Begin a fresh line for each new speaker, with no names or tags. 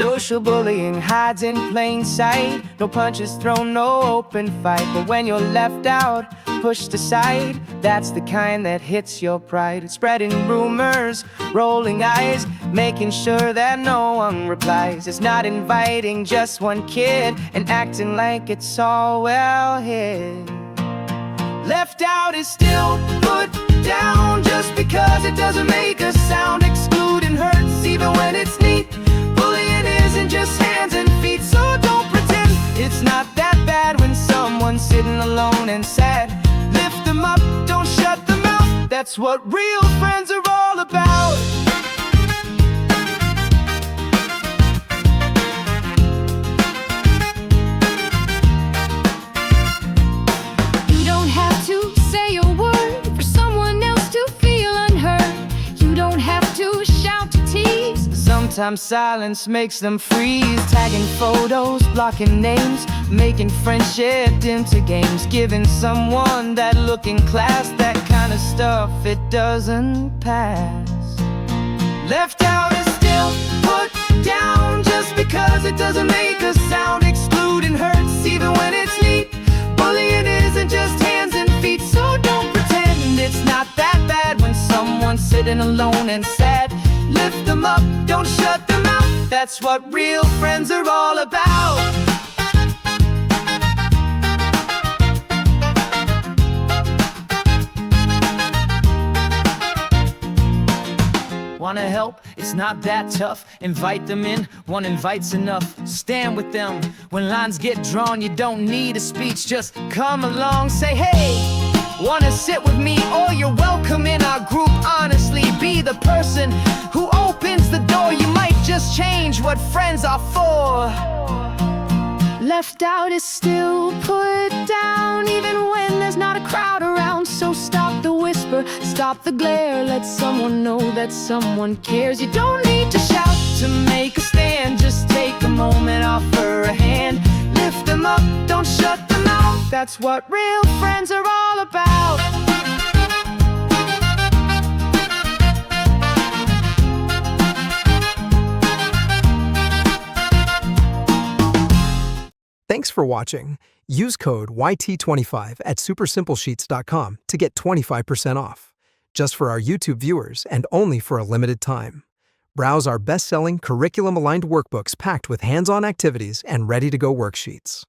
Social bullying hides in plain sight. No punches thrown, no open fight. But when you're left out, pushed aside, that's the kind that hits your pride. It's spreading rumors, rolling eyes, making sure that no one replies. It's not inviting just one kid and acting like it's all well hid. Left out is still put down just because it doesn't make a sound. Excluding hurts even when it's neat. Bullying isn't just hands and feet, so don't pretend it's not that bad when someone's sitting alone and sad. Lift them up, don't shut them out. That's what real friends are all about.
You don't have to say a word for someone else to feel unheard. You don't have to shout to tease.
Sometimes silence makes them freeze. Tagging photos, blocking names, making friendship into games. Giving someone that look in class, that kind of stuff, it doesn't pass. Left out is still put down just because it doesn't make a sound. Excluding hurts even when it's neat. Bullying isn't just hands and feet, so don't pretend it's not that bad when someone's sitting alone and sad. Lift them up, don't shut them out. That's what real friends are all about. Wanna help? It's not that tough. Invite them in, one invite's enough. Stand with them. When lines get drawn, you don't need a speech. Just come along, say, hey, wanna sit with me? Or you're welcome in our group. Honestly, be the person who opens the door. You might just change what friends are for.
Left out is still put down even when there's not a crowd around. So stop the whisper, stop the glare. Let someone know that someone cares. You don't need to shout
To make a stand, just take a moment, offer a hand. Lift them up, don't shut them out. That's what real friends are all about.
Thanks for watching. Use code YT25 at supersimplesheets.com to get 25% off. Just for our YouTube viewers and only for a limited time. Browse our best-selling curriculum-aligned workbooks packed with hands-on activities and ready-to-go worksheets.